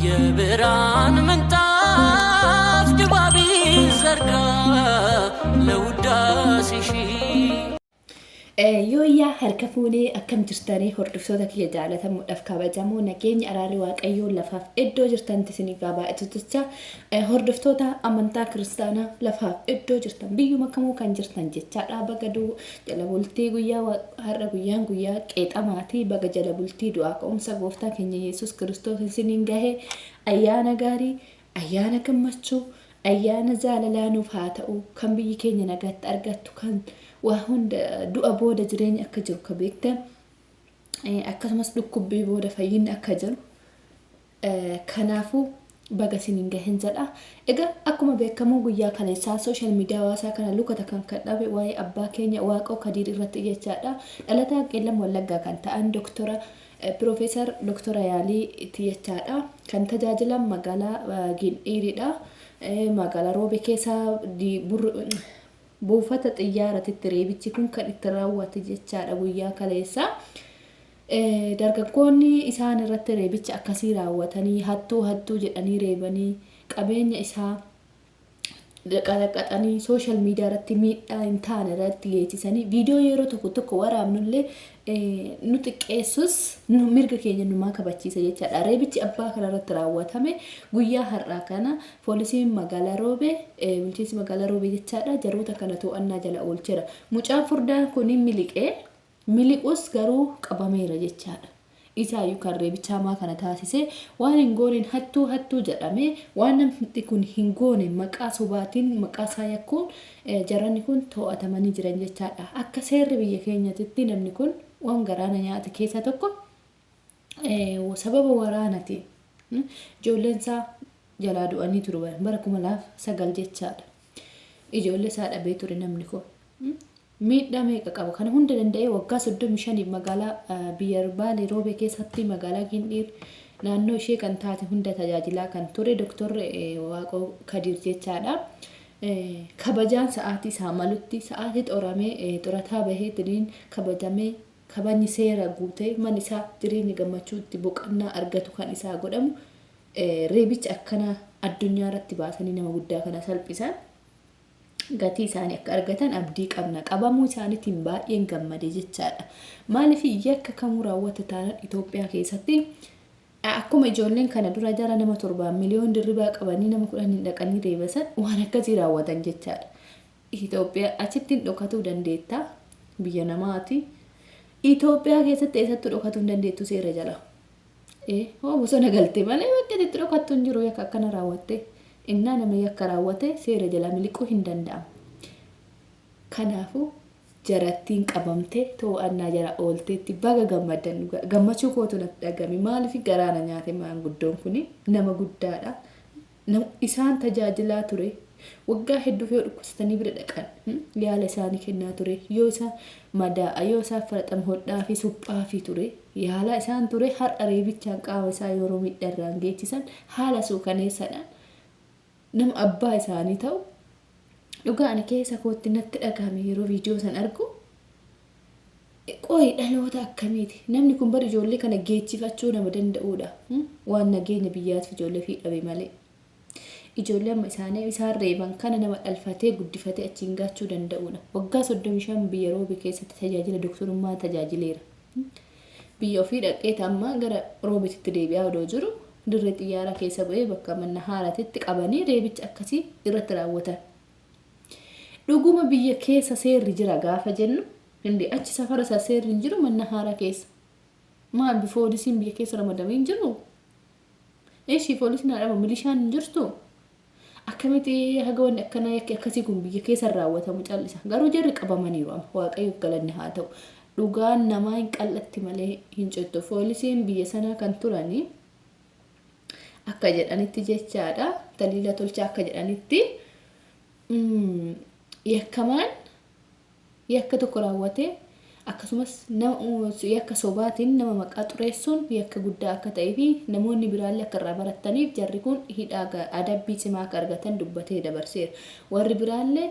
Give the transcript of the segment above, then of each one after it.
የብርሃን ምንጣፍ ድባብ ዘርጋ ለውዳሴሽ Yooyyaa harka fuunee akkam jirtanii hordoftoota kiyya jaalatamuudhaaf kabajamoo nageenya araarri waaqayyoon lafaaf iddoo jirtanti isinii baay'atutti hordoftoota amantaa kiristaanaa lafaaf iddoo jirtan biyyuma kamuu kan jirtan jechaadha baga jala bultii guyyaa har'a guyyaan guyyaa qeexamaatii baga jala bultii du'aa ka'umsa gooftaa keenya Yesuus Kiristoos isiniin gahee ayyaana gaarii ayyaana gammachuu ayyaana jaalalaa nuuf haa ta'u kan biyyi keenya nagaatti argattu kan وهند دو أبودا جرين أكجر كبيكتا أكثر dhukkubbii booda fayyinni akka jiru kanaafuu baga siniin gahen jedha egaa akkuma beekamu guyyaa kaleessaa social media hawaasaa kana lukata kan kadhabe waa'ee abbaa keenya waaqoo kadiir irratti jechaadha dhalataa qeellam wallaggaa kan ta'an doktora Profeesar Doktora Yaalii itti jechaadha kan tajaajilan magaalaa Gindhiiridha magaalaa Roobee keessaa buufata xiyyaaratitti reebichi kun kan itti raawwate jechaadha guyyaa kaleessaa dargaggoonni isaan irratti reebicha akkasii raawwatanii hattuu jedhanii reebanii qabeenya isaa qaxanii social media irratti miidhaa hin taane irratti geessisanii viidiyoo yeroo tokko waraabnullee nuti qeessus nu mirga keenya numaa kabachiisa jechaadha reebichi abbaa kana irratti raawwatame guyyaa har'aa kana poolisiin magaalaa Roobee bulchiinsi magaalaa Roobee jechaadha jaroota kana to'annaa jala oolcheera mucaan furdaan kun miliqus garuu qabameera jechaadha isaayyuu kan reebicha hamaa kana taasise waan hin gooneen hattuu jedhame waan namni kun hin goone maqaa sobaatiin maqaa isaa yakkuun jaranni kun to'atamanii jiran jechaadha akka seerri biyya keenyatti namni kun waan garaana nyaata keessa tokko sababa waraanaatiin ijoolleen isaa jalaa du'anii turan bara 2009 jechaadha ijoollee isaa dhabee ture namni kun miidhaa meeqa qaba kana hunda danda'ee waggaa 35 magaalaa biyya Baalee Roobee keessatti magaalaa Gindhiir naannoo ishee kan taate hunda tajaajilaa kan ture doktor Waaqoo Kadiir jechaadha kabajaan sa'aatii isaa malutti sa'aatii xoramee xurataa bahee tiriin kabajamee kabajni seera guutee man isaa jireenya gammachuutti boqonnaa argatu kan isaa godhamu reebicha akkana addunyaa irratti baasanii nama guddaa kana salphisan gatii isaanii akka argatan abdii qabna qabamuu isaaniitiin baay'een gammade jechaadha maaliif yakka kamuu raawwata taana Itoophiyaa keessatti akkuma ijoolleen kana dura jara nama 7 miliyoon dirribaa qabanii nama 10 dhaqanii reebasan waan akkasii raawwatan jechaadha Itoophiyaa achitti dhokatuu dandeetta biyya namaati Itoophiyaa keessatti eessatti dhokatuu dandeettu seera jala bosona galtee malee bakka itti dhokattu hin jiru yakka akkana raawwatte innaa nama yakka raawwate seera jala miliquu hin danda'amu kanaafuu jarattiin qabamtee to'annaa jala oolteetti baga gammadan gammachuu kootu natti dhagame maaliif garaana nyaate maanguddoon kun nama guddaadha isaan tajaajilaa ture waggaa hedduu yoo dhukkubsatanii bira dhaqan yaala isaanii kennaa ture yoo isaan madaa yoo isaan faraxam hodhaa fi suphaa fi ture yaala isaan ture har'a reebichaan qaama isaa yeroo miidharraan geessisan haala suukaneessadhaan nama abbaa isaanii ta'u dhugaan keessa kootti natti dhagahame yeroo viidiyoo san argu qoy dhaloota akkamiiti namni kun bar ijoollee kana geechifachuu nama danda'uudha waan nageenya biyyaaf ijoollee fi dhabe malee ijoollee amma isaanii isaan reeban kana nama dhalfatee guddifatee achiin gaachuu danda'uudha waggaa 35 biyya Roobee keessatti tajaajila doktorummaa tajaajileera biyya ofii dhaqee amma gara Roobeetti deebi'aa odoo jiru dirree xiyyaara keessa bu'ee bakka manna haaraatti qabanii reebicha akkasii irratti raawwatan dhuguma biyya keessa seerri jira gaafa jennu hindi achi safara isaa seerri hin jiru manna haara keessa maal bifoolisiin biyya keessa ramadamee hin jiru eeshi poolisiin haadha milishaan hin jirtu akkamitti haga wanni akkana yakki akkasii kun biyya keessa raawwatamu callisa garuu jarri qabamaniiru amma waaqayyoof galanni haa ta'u dhugaan namaa hin qal'atti malee hin cittu poolisiin biyya sanaa kan turanii akka jedhanitti jechaadha daliila tolcha akka jedhanitti yakkamaan yakka tokko raawwate akkasumas yakka sobaatiin nama maqaa xureessuun yakka guddaa akka ta'ee fi namoonni biraallee akka irraa barataniif jarri kun hidhaa adabbii cimaa akka argatan dubbatee dabarseera warri biraallee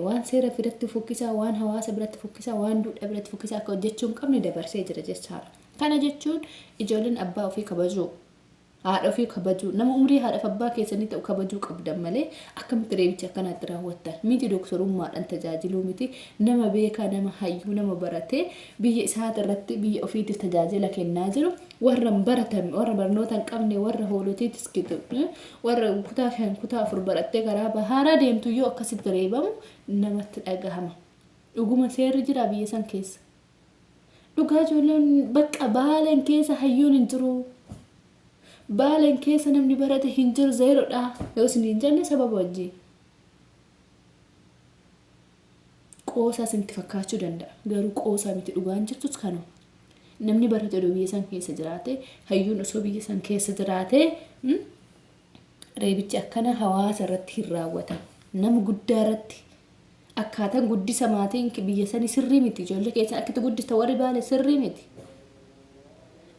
waan seera biratti fokkisaa waan hawaasa biratti fokkisaa waan duudhaa biratti fokkisaa akka hojjechuu hin qabne dabarsee jira jechaadha kana jechuun ijoolleen abbaa ofii kabajuu haadha ofii kabajuu nama umrii haadha abbaa keessanii ta'u kabajuu qabdan malee akkamitti reebicha akkanaatti raawwattan miti dooktorummaadhaan tajaajiluu miti nama beekaa nama hayyuu nama baratee biyya isaati irratti biyya ofiitiif tajaajila kennaa jiru warra baratame warra barnoota hin qabne warra hoolotiitis gitu warra kutaa 5 kutaa 4 barattee karaa bahaaraa deemtu yoo akkasitti reebamu namatti dhagahama dhuguma seerri jira biyya san keessa dhugaa ijoolleen bakka baalan keessa hayyuun hin jiru baalan keessa namni barate hin jiru zeerodha yoo isin hin jenne sababa wajjin qoosaa isinitti fakkaachuu danda'a garuu qoosaa miti dhugaan jirtus kanuma namni barate odoo biyya san keessa jiraate hayyuun osoo biyya san keessa jiraate reebichi akkana hawaasa irratti hin raawwatan nama guddaa irratti akkaataan guddisa maatiin biyya sanii sirrii miti ijoollee keessan akkatti guddista warri baale sirrii miti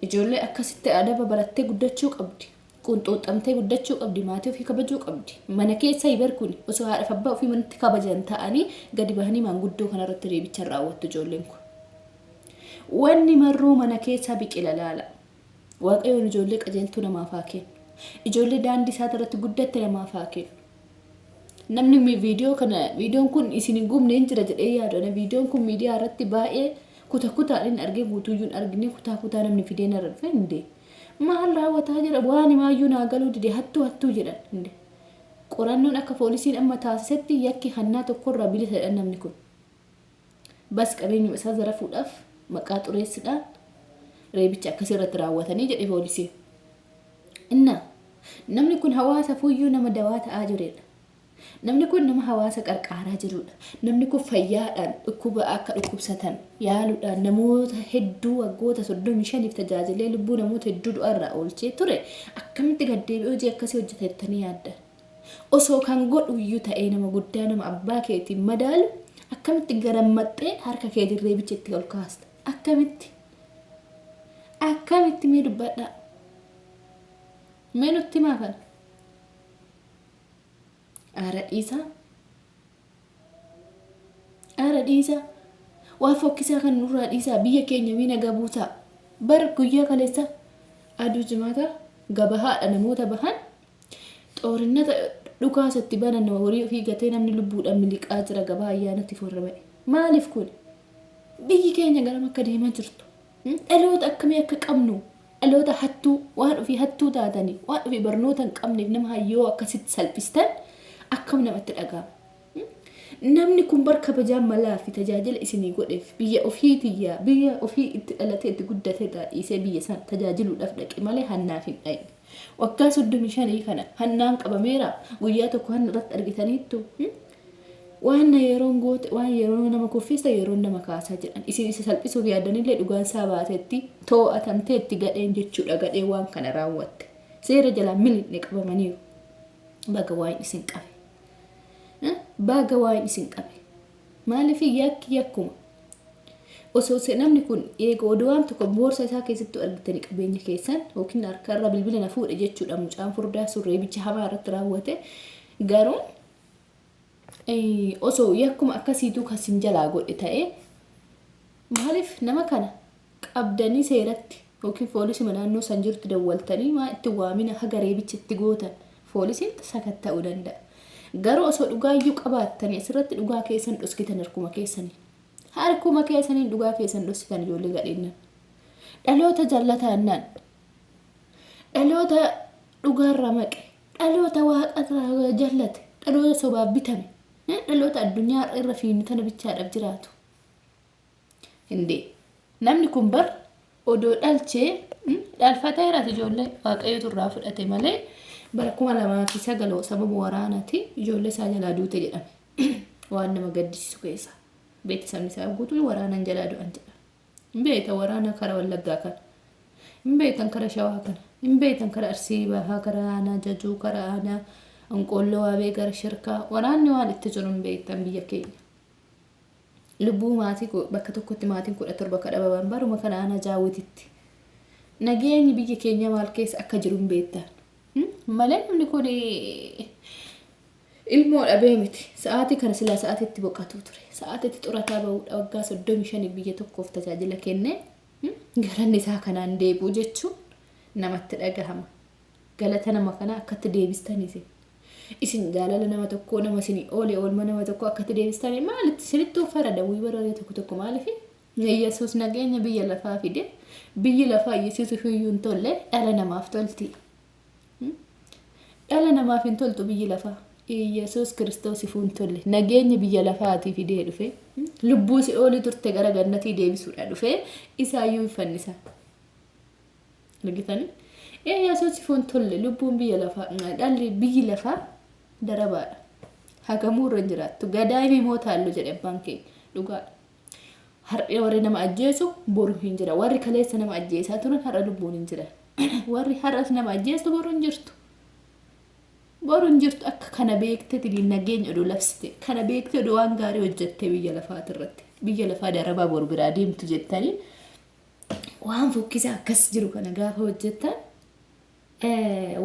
ijoollee akkasitti adaba barattee guddachuu qabdi qunxuuxamtee guddachuu qabdi maatii ofii kabajuu qabdi mana keessa ibarkuni osoo haadha abbaa ofii manatti kabajan ta'anii gadi bahanii maanguddoo kanarratti reebicha raawwattu ijoolleen kun wanni marruu mana keessaa biqila laala waaqayyoon ijoollee qajeeltuu namaaf haa kennu ijoollee daandii isaa irratti guddatte namaaf haa kennu namni viidiyoon kun isin hin gubne hin jira jedhee yaadona viidiyoon kun miidiyaa irratti baay'ee kutaadhaan argee guutuuyyuun argine kutaa namni fideen irra hinde maal raawwataa jira waan himaayyuu naa galuu dide hattuu jedhan hinde qorannoon akka poolisiin amma taasisetti yakki hannaa tokkorraa bilisa namni kun bas qabeenyuma isaa zarafuudhaaf maqaa xureessidhaan reebicha akkasii irratti raawwatanii jedhe poolisiin inna namni kun hawaasa fuuyyuu nama dawaa ta'aa jireedha namni kun nama hawaasa qarqaaraa jirudha namni kun fayyaadhaan dhukkuba akka dhukkubsatan yaaluudhaan namoota hedduu waggoota 35f tajaajilee lubbuu namoota hedduu du'arraa oolchee ture akkamitti gaddeebi'ee hojii akkasii hojjetettanii yaaddan osoo kan godhuyyuu ta'ee nama guddaa nama abbaa keetiin madaalu akkamitti garammaxxee harka keetiin reebicha itti ol kaasta akkamitti mee dubbadhaa mee nutti himaa kana Ara dhiisa waa fokkisaa kan nurraa dhiisaa biyya keenya wiina gabuusaa bar guyyaa kaleessa aduu jimaata gabahaadha namoota bahan xoorinata dhukaasatti banan nama horii ofii gatee namni lubbuudhaan miliqaa jira gabaa ayyaanatti forra ba'e maaliif kun biyyi keenya garam akka deemaa jirtu dhaloota akkamii akka qabnu dhaloota hattuu waan ofii hattuu taatanii waan ofii barnoota hin qabneef nama hayyoo akkasitti salphistan akkam namatti dhaga'ama namni kun bar kabajaan malaa fi tajaajila isinii godheef biyya ofiitiyyaa biyya ofii itti dhalatee itti guddatee dhiisee biyya san tajaajiluudhaaf dhaqe malee hannaaf hin dhaqne waggaa 35 kana hannaan qabameera guyyaa tokko hanna irratti argitaniittu waan yeroon goote waan yeroo nama kuffisa yeroo nama kaasaa jedhan isin isa salphisuuf yaadanillee dhugaan isaa baatetti too'atamtee itti gadheen jechuudha gadhee waan kana raawwatte seera jalaan milinne qabamaniiru baga waan isin qabe baga waan isin qabe maaliif yakkuma osoo namni kun eega odawaan tokko boorsa isaa keessatti argitanii qabeenya keessan yookiin harkarra bilbila na fuudhe jechuudha mucaan furdaa reebicha hamaa irratti raawwate garuu osoo yakkuma akkasiitu kasin jalaa godhe ta'e maaliif nama kana qabdanii seeratti yookiin poolisii naannoo san jirtu dawwaltanii maa itti waamina haga reebicha itti gootan poolisiin sakatta'uu danda'a garuu osoo dhugaayyuu qabaattanii asirratti dhugaa keessan dhoskitan harkuma keessanii dhugaa keessan dhoksitan ijoollee gadheennan dhaloota jallataannaan dhaloota dhugaarra maqe dhaloota waaqa jallate dhaloota sobaaf bitame dhaloota addunyaa irra fiinitana bichaadhaaf jiraatu hindee namni kun bar odoo dhalchee dhalfateeraas ijoollee waaqayyotu irraa fudhate malee bara 2009 sababa waraanaati ijoollee isaa jalaa duute jedhame waan nama gaddisiisu keessa beeksisni isaa guutuu waraanan jalaa du'an jedha beeta waraana kara wallaggaa kana beetan kara shawaa kana beetan kara arsii bahaa kara aanaa jajuu kara aanaa anqolloo waabee gara shirkaa waraanni waan itti jiruun beetan biyya keenya lubbuu maatii bakka tokkotti maatiin 17 kadhababan baruma kana aanaa jaawwititti nageenyi biyya keenya maal keessa akka jiruun beetan malee namni kun ilmoo dhabee miti sa'aatii kana silaa sa'aatiitti boqotuu ture sa'aatiitti xurataa ba'uudha waggaa 35 biyya tokkoof tajaajila kenne garanni isaa kanaan deebi'u jechuun namatti dhagahama galata nama kana akkatti deebistanii isin jaalala nama tokko nama isin oolma nama tokko akkatti deebistanii maalitti isinitti uffara dawwii bararee tokko maaliif Yesuus nageenya biyya lafaa fide biyyi lafaa Yesuus hiyyuun tolle dhala namaaf tolti dhala namaaf hin toltu biyyi lafaa Yesuus Kiristoos ifuun tolle nageenya biyya lafaatii fidee dhufe lubbuu si ooli turte gara gannatii deebisuudha dhufe isaayyuu fannisa argitanii Yesuus ifuun tolle lubbuun biyya lafaa dhalli biyyi lafaa darabaadha hagamuu irra jiraattu gadaayimii mootaallu jedhe abbaan kee dhugaadha har'a warri nama ajjeesu boru hin jira warri kaleessa nama ajjeesaa turan har'a lubbuun hin jira warri har'as nama ajjeestu boru hin jirtu akka kana beekte tidin nageenya oduu labsite kana beekte oduu waan gaarii hojjette biyya lafaat irratti biyya lafaa darabaa boru biraa deemtu jettanii waan fokkisaa akkas jiru kana gaafa hojjettan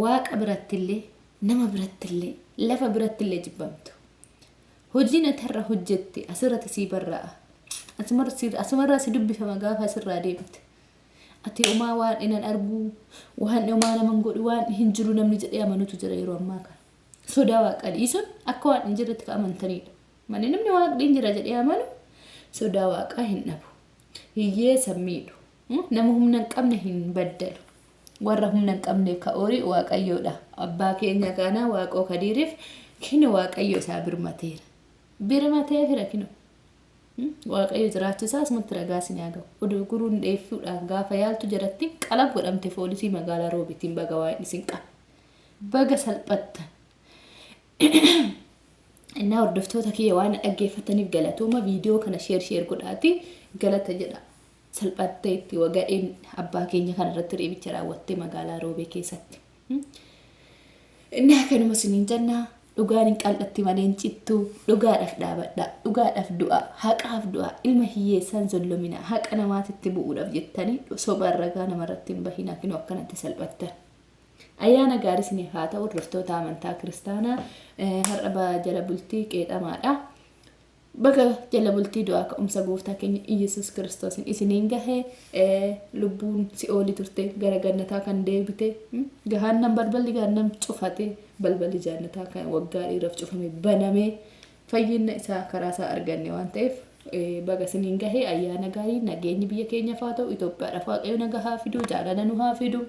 waaqa birattillee nama birattillee lafa birattillee jibbamtu hojiin atarra hojjette asirratti sii barraa'a asumarraa si dubbifama gaafa asirraa deemte ati umaa waan inan argu waan umaa naman godhu waan hin jiru namni jedhee amanutu jira yeroo ammaa kana sodaa waaqa dhiisuun akka waan hin jirretti ka amantanidha malee namni waaqni hin jira jedhee amanu sodaa waaqaa hin dhabu hiyyeessa miidhu nama humna hin qabne hin baddalu warra humna hin qabne ka horii waaqayyoodha abbaa keenya kana waaqoo kadiiriif kino waaqayyo isaa birmatee fira kino waaqayyo jiraachisaa asumatti ragaa sin yaagamu oduu guruun dheeffuudhaaf gaafa yaaltu jaratti qalab godhamte poolisii magaalaa Roobitiin baga waan isin qaba baga salphattan innaa hordoftoota kiyya waan dhaggeeffataniif galatooma viidiyoo kana sheer godhaati galata jedha salphattee itti wagadheen abbaa keenya kanarratti reebicha raawwattee magaalaa Roobee keessatti innaa kanuma siniin jannaa dhugaan hin qal'atti malee hin cittu dhugaadhaaf dhaabadha dhugaadhaaf du'a haqaaf du'a ilma hiyyeessaan zollomina haqa namaatitti bu'uudhaaf jettanii sobaan ragaa namarratti hin bahina kinu akkanatti salphattan ayyaana gaarii isiniif haa ta'u hordoftoota amantaa kiristaanaa har'a jala bultii qeexamaadha baga jala bultii du'aa ka'umsa gooftaa keenya Iyesuus Kiristoosin isiniin gahee lubbuun si'oolii turte gara gannataa kan deebite gahaannam balballi gahaannam cufate balballi jannataa kan waggaa dheeraaf cufame banamee fayyinna isaa karaa isaa arganne waan ta'eef baga isiniin gahee ayyaana gaarii nageenyi biyya keenyaaf haa ta'u Itoophiyaadhaaf waaqayyo nagaa haa fidu jaalala nu haa fidu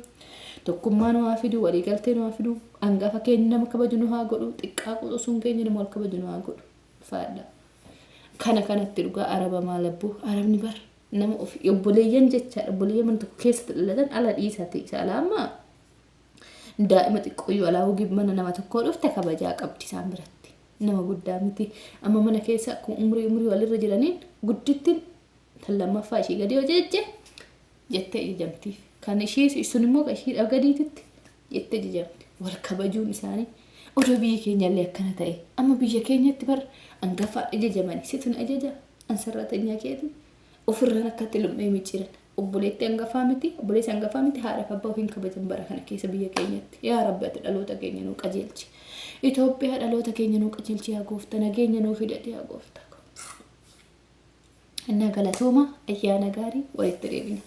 tokkummaa nu haa fidu waliigaltee nu haa fidu hangafa keenya nama kabaju nu haa godhu xiqqaa quxusuun keenya nama wal kabaju nu haa godhu faadha kanatti dhugaa araba maalabbu arabni bar nama of obboleeyyan jecha obboleeyyan tokko keessatti dhalatan ala dhiisate salaama daa'ima xiqqooyyuu alaa hogii mana nama tokkoo dhufte kabajaa qabdi isaan biratti nama guddaa miti amma mana keessa akkuma umrii walirra jiraniin guddittiin tan lammaffaa ishii gadi hojjecce jettee ijamtiif kan ishii sun immoo ishii gadiititti jettee ijamti wal kabajuun isaanii odoo biyya keenyallee akkana ta'e amma biyya keenyatti bar angafa ajajamani situn ajaja ansarratanya keeti ofirran akkatti lummee micciran obboleetti angafaa miti obboleessi angafaa miti haadha abbaa hin kabajan bara kana keessa biyya keenyatti yaa rabbi ati dhaloota keenya nuu qajeelchi Itoophiyaa dhaloota keenya nuu qajeelchi yaa gooftaa nageenya nuu fidadhe yaa gooftaa innaa galatooma ayyaana gaarii walitti deebina